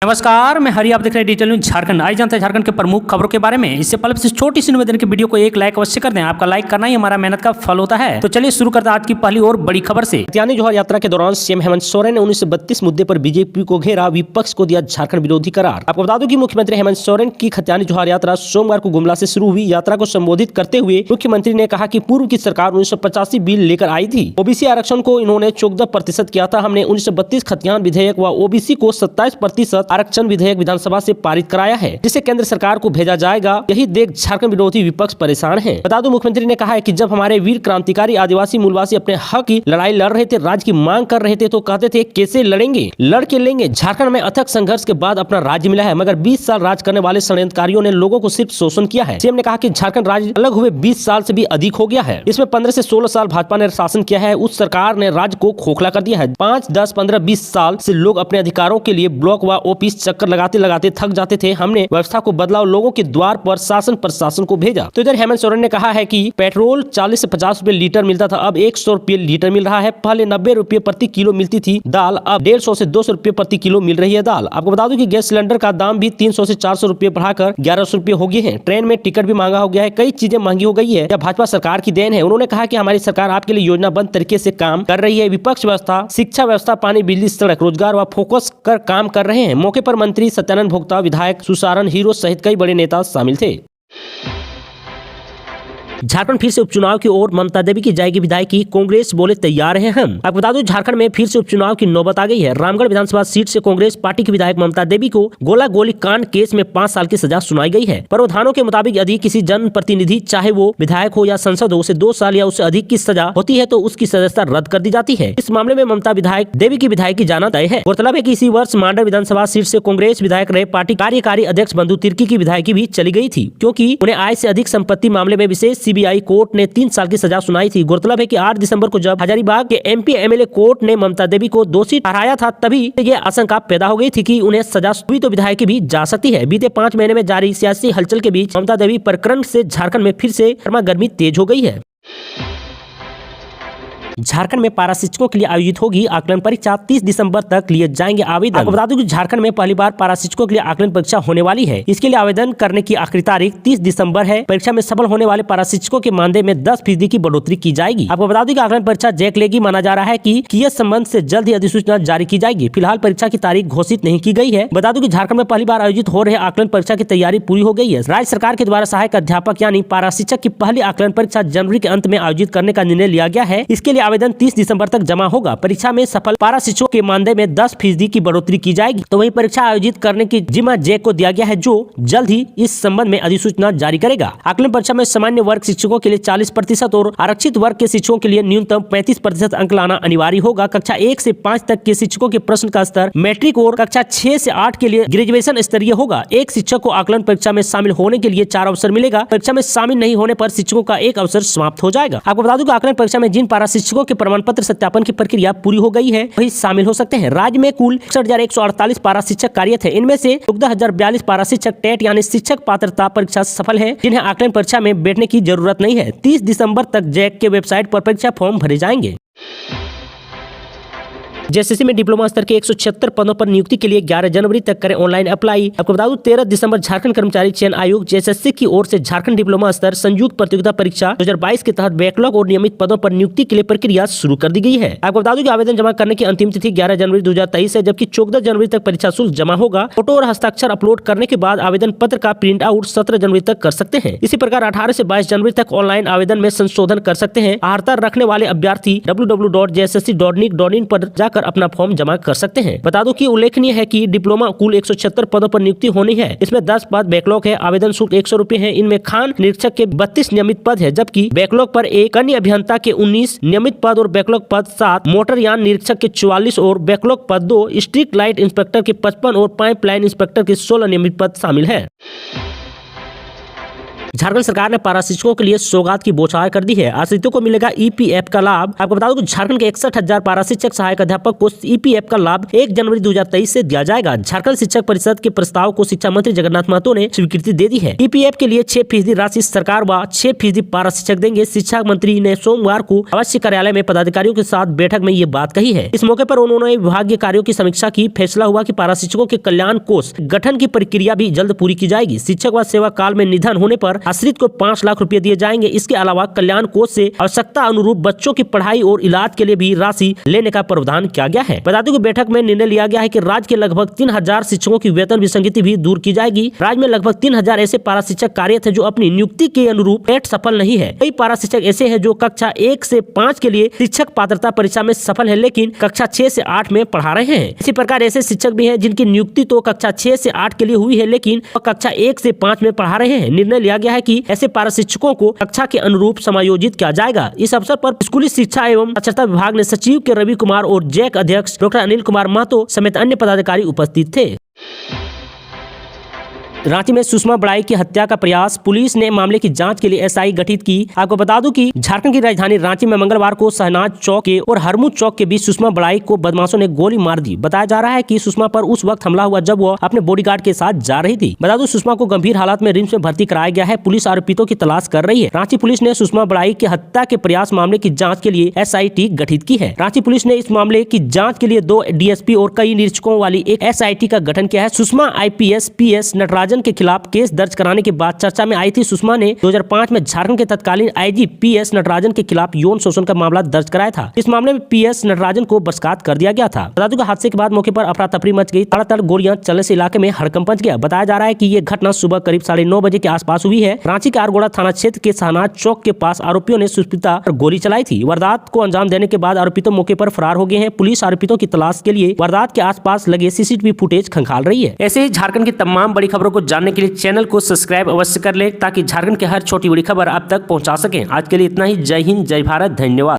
नमस्कार, मैं हरि। आप देख रहे हैं डिजिटल न्यूज झारखंड। आज जानते हैं झारखंड के प्रमुख खबरों के बारे में। इससे पहले इस छोटी सी निवेदन की वीडियो को एक लाइक अवश्य कर दें। आपका लाइक करना ही हमारा मेहनत का फल होता है। तो चलिए शुरू करते हैं आज की पहली और बड़ी खबर से। खतियानी जोहर यात्रा के दौरान सीएम हेमंत सोरेन ने 1932 मुद्दे पर बीजेपी को घेरा, विपक्ष को दिया झारखंड विरोधी करार। आपको बता दूं कि मुख्यमंत्री हेमंत सोरेन की खतियानी जोहर यात्रा सोमवार को गुमला से शुरू हुई। यात्रा को संबोधित करते हुए मुख्यमंत्री ने कहा कि पूर्व की सरकार 1985 बिल लेकर आई थी। ओबीसी आरक्षण को इन्होंने 14% किया था। हमने 1932 खतियान विधेयक व ओबीसी को 27% आरक्षण विधेयक विधानसभा से पारित कराया है, जिसे केंद्र सरकार को भेजा जाएगा। यही देख झारखंड विरोधी विपक्ष परेशान है। बता दो, मुख्यमंत्री ने कहा है कि जब हमारे वीर क्रांतिकारी आदिवासी मूलवासी अपने हक की लड़ाई लड़ रहे थे, राज्य की मांग कर रहे थे, तो कहते थे कैसे लड़ेंगे, लड़ के लेंगे। झारखंड में अथक संघर्ष के बाद अपना राज्य मिला है, मगर 20 साल राज करने वाले षड्यंत्रकारियों ने लोगों को सिर्फ शोषण किया है। सीएम ने कहा कि झारखंड राज्य अलग हुए 20 साल से भी अधिक हो गया है। इसमें 15 से 16 साल भाजपा ने शासन किया है। उस सरकार ने राज्य को खोखला कर दिया है। 5, 10, 15, 20 साल से लोग अपने अधिकारों के लिए ब्लॉक व ऑफिस चक्कर लगाते लगाते थक जाते थे। हमने व्यवस्था को बदला और लोगों के द्वार पर शासन प्रशासन को भेजा। तो इधर हेमंत सोरेन ने कहा है कि पेट्रोल 40 से 50 रुपए लीटर मिलता था, अब 100 रुपए लीटर मिल रहा है। पहले 90 रुपए प्रति किलो मिलती थी दाल, अब 150 से 200 रुपए प्रति किलो मिल रही है दाल। आपको बता दूं कि गैस सिलेंडर का दाम भी 300 से 400 रुपए बढ़ाकर 1100 रुपए हो गए हैं। ट्रेन में टिकट भी महंगा हो गया है। कई चीजें महंगी हो गई है। यह भाजपा सरकार की देन है। उन्होंने कहा कि हमारी सरकार आपके लिए योजनाबद्ध तरीके से काम कर रही है। विपक्ष व्यवस्था, शिक्षा व्यवस्था, पानी, बिजली, सड़क, रोजगार व फोकस कर काम कर रहे हैं। मौके पर मंत्री सत्यानंद भोक्ता, विधायक सुसारन हीरो सहित कई बड़े नेता शामिल थे। झारखंड फिर से उपचुनाव की ओर, ममता देवी की जाएगी विधायकी, कांग्रेस बोले तैयार हैं हम। आपको बता दूं, झारखंड में फिर से उपचुनाव की नौबत आ गई है। रामगढ़ विधानसभा सीट से कांग्रेस पार्टी की विधायक ममता देवी को गोला गोली कांड केस में 5 साल की सजा सुनाई गई है। प्रावधानों के मुताबिक यदि किसी जनप्रतिनिधि, चाहे वो विधायक हो या संसद हो, उसे 2 साल या उससे अधिक की सजा होती है तो उसकी सदस्यता रद्द कर दी जाती है। इस मामले में ममता विधायक देवी की विधायकी जाना तय है। गौरतलब है कि इसी वर्ष मांडर विधानसभा सीट से कांग्रेस विधायक रहे पार्टी कार्यकारी अध्यक्ष बंधु तिर्की की विधायकी भी चली गई थी, क्योंकि उन्हें आय से अधिक संपत्ति मामले में विशेष सीबीआई कोर्ट ने 3 साल की सजा सुनाई थी। गौरतलब है कि 8 दिसंबर को जब हजारीबाग के एमपी एमएलए कोर्ट ने ममता देवी को दोषी ठहराया था, तभी ये आशंका पैदा हो गई थी कि उन्हें सजा हुई तो विधायकी भी जा सकती है। बीते 5 महीने में जारी सियासी हलचल के बीच ममता देवी प्रकरण से झारखंड में फिर से गर्मागर्मी तेज हो गई है। झारखंड में पारा शिक्षकों के लिए आयोजित होगी आकलन परीक्षा, 30 दिसंबर तक लिए जाएंगे आवेदन। आपको बता दूं कि झारखंड में पहली बार पारा शिक्षकों के लिए आकलन परीक्षा होने वाली है। इसके लिए आवेदन करने की आखिरी तारीख 30 दिसंबर है। परीक्षा में सफल होने वाले पारा शिक्षकों के मानदेय में 10% की बढ़ोतरी की जाएगी। आपको बता दूं कि आकलन परीक्षा जैक लेगी। माना जा रहा है कि इस संबंध से जल्द ही अधिसूचना जारी की जाएगी। फिलहाल परीक्षा की तारीख घोषित नहीं की गई है। बता दूं कि झारखंड में पहली बार आयोजित हो रहे आकलन परीक्षा की तैयारी पूरी हो गई है। राज्य सरकार के द्वारा सहायक अध्यापक यानी पारा शिक्षक की पहली आकलन परीक्षा जनवरी के अंत में आयोजित करने का निर्णय लिया गया है। इसके लिए आवेदन 30 दिसंबर तक जमा होगा। परीक्षा में सफल पारा शिक्षकों के मानदेय में 10% की बढ़ोतरी की जाएगी। तो वही परीक्षा आयोजित करने की जिम्मा जैक को दिया गया है, जो जल्द ही इस संबंध में अधिसूचना जारी करेगा। आकलन परीक्षा में सामान्य वर्ग शिक्षकों के लिए 40% और आरक्षित वर्ग के शिक्षकों के लिए न्यूनतम 35% अंक लाना अनिवार्य होगा। कक्षा 1 से 5 तक के शिक्षकों के प्रश्न का स्तर मैट्रिक और कक्षा 6 से 8 के लिए ग्रेजुएशन स्तरीय होगा। एक शिक्षक को आकलन परीक्षा में शामिल होने के लिए 4 अवसर मिलेगा। परीक्षा में शामिल नहीं होने पर शिक्षकों का एक अवसर समाप्त हो जाएगा। आपको बता दूं कि आकलन परीक्षा में जिन पारा शिक्षकों के प्रमाण पत्र सत्यापन की प्रक्रिया पूरी हो गई है, वही शामिल हो सकते हैं। राज्य में कुल 61,148 पारा शिक्षक कार्यरत है। इनमें से 14,042 पारा शिक्षक टेट यानी शिक्षक पात्रता परीक्षा सफल है, जिन्हें आकलन परीक्षा में बैठने की जरूरत नहीं है। 30 दिसंबर तक जैक के वेबसाइट पर परीक्षा फॉर्म भरे जाएंगे। जेएसएससी में डिप्लोमा स्तर के 176 पदों पर नियुक्ति के लिए 11 जनवरी तक करें ऑनलाइन अप्लाई। आपको बता दूं 13 दिसंबर झारखंड कर्मचारी चयन आयोग जेएसएससी की ओर से झारखंड डिप्लोमा स्तर संयुक्त प्रतियोगिता परीक्षा 2022 के तहत बैकलॉग और नियमित पदों पर नियुक्ति के लिए प्रक्रिया शुरू कर दी गई है। आपको बता दूं कि आवेदन जमा करने की अंतिम तिथि 11 जनवरी 2023 है, जबकि 14 जनवरी तक परीक्षा शुल्क जमा होगा। फोटो और हस्ताक्षर अपलोड करने के बाद आवेदन पत्र का प्रिंट आउट 17 जनवरी तक कर सकते हैं। इसी प्रकार 18 से 22 जनवरी तक ऑनलाइन आवेदन में संशोधन कर सकते हैं। अर्हता रखने वाले अभ्यर्थी www.jssc.nic.in पर जाकर अपना फॉर्म जमा कर सकते हैं। बता दो कि उल्लेखनीय है कि डिप्लोमा कुल 176 पदों पर नियुक्ति होनी है। इसमें 10 पद बैकलॉग है। आवेदन शुल्क 100 रुपए है। इनमें खान निरीक्षक के 32 नियमित पद है, जबकि बैकलॉग पर एक कन्या अभियंता के 19 नियमित पद और बैकलॉग पद 7, मोटरयान निरीक्षक के 44 और बैकलॉग पद 2, स्ट्रीट लाइट इंस्पेक्टर के 55 और पाइपलाइन इंस्पेक्टर के 16 नियमित पद शामिल है। झारखंड सरकार ने पारा शिक्षकों के लिए सौगात की बौछार कर दी है। आश्रितों को मिलेगा ईपीएफ का लाभ। आपको बता दूं कि झारखंड के 61,000 पारा शिक्षक सहायक अध्यापक को ईपीएफ का लाभ 1 जनवरी 2023 से दिया जाएगा। झारखंड शिक्षक परिषद के प्रस्ताव को शिक्षा मंत्री जगन्नाथ महतो ने स्वीकृति दे दी है। ईपीएफ के लिए 6% राशि सरकार व 6% पारा शिक्षक देंगे। शिक्षा मंत्री ने सोमवार को अवश्य कार्यालय में पदाधिकारियों के साथ बैठक में ये बात कही है। इस मौके पर उन्होंने विभागीय कार्यों की समीक्षा की। फैसला हुआ कि पारा शिक्षकों के कल्याण कोष गठन की प्रक्रिया भी जल्द पूरी की जाएगी। शिक्षक व सेवा काल में निधन होने पर आश्रित को 5 लाख रुपए दिए जाएंगे। इसके अलावा कल्याण कोष से आवश्यकता अनुरूप बच्चों की पढ़ाई और इलाज के लिए भी राशि लेने का प्रावधान किया गया है। बता दूं कि बैठक में निर्णय लिया गया है कि राज्य के लगभग 3000 शिक्षकों की वेतन विसंगति भी दूर की जाएगी। राज्य में लगभग 3000 ऐसे पारा शिक्षक कार्यरत है जो अपनी नियुक्ति के अनुरूप टेट सफल नहीं है। कई पारा शिक्षक ऐसे हैं जो कक्षा 1 से 5 के लिए शिक्षक पात्रता परीक्षा में सफल है, लेकिन कक्षा 6 से 8 में पढ़ा रहे हैं। इसी प्रकार ऐसे शिक्षक भी हैं जिनकी नियुक्ति तो कक्षा 6 से 8 के लिए हुई है, लेकिन कक्षा 1 से 5 में पढ़ा रहे हैं। निर्णय लिया गया है कि ऐसे पारा शिक्षकों को कक्षा के अनुरूप समायोजित किया जाएगा। इस अवसर पर स्कूली शिक्षा एवं साक्षरता विभाग ने सचिव के रवि कुमार और जैक अध्यक्ष डॉक्टर अनिल कुमार महतो समेत अन्य पदाधिकारी उपस्थित थे। रांची में सुषमा बड़ाई की हत्या का प्रयास, पुलिस ने मामले की जांच के लिए एसआई गठित की। आपको बता दूं कि झारखंड की राजधानी रांची में मंगलवार को शहनाज चौक के और हरमू चौक के बीच सुषमा बड़ाई को बदमाशों ने गोली मार दी। बताया जा रहा है कि सुषमा पर उस वक्त हमला हुआ जब वह अपने बॉडीगार्ड के साथ जा रही थी। बता दूं सुषमा को गंभीर हालत में रिम्स में भर्ती कराया गया है। पुलिस आरोपितों की तलाश कर रही है। रांची पुलिस ने सुषमा बड़ाई की हत्या के प्रयास मामले की जाँच के लिए SIT गठित की है। रांची पुलिस ने इस मामले की जाँच के लिए 2 DSP और कई निरीक्षकों वाली एक SIT का गठन किया है। सुषमा IPS PS नटराजन के खिलाफ केस दर्ज कराने के बाद चर्चा में आई थी। सुषमा ने 2005 में झारखंड के तत्कालीन IG PS नटराजन के खिलाफ यौन शोषण का मामला दर्ज कराया था। इस मामले में PS नटराजन को बर्खास्त कर दिया गया था। बता दूं कि हादसे के बाद मौके पर अफरा तफरी मच गई। तड़ातड़ गोलियां चलने से इलाके में हड़कंप मच गया। बताया जा रहा है कि ये घटना सुबह करीब 9:30 बजे के आसपास हुई है। रांची के आरगोड़ा थाना क्षेत्र के शहनाज चौक के पास आरोपियों ने सुष्मिता पर गोली चलाई थी। वारदात को अंजाम देने के बाद आरोपित मौके पर फरार हो गए हैं। पुलिस आरोपितों की तलाश के लिए वारदात के आसपास लगे CCTV फुटेज खंगाल रही है। ऐसे ही झारखंड की तमाम बड़ी खबरों को जानने के लिए चैनल को सब्सक्राइब अवश्य कर लें ताकि झारखंड के हर छोटी बड़ी खबर आप तक पहुंचा सकें। आज के लिए इतना ही। जय हिंद, जय भारत, धन्यवाद।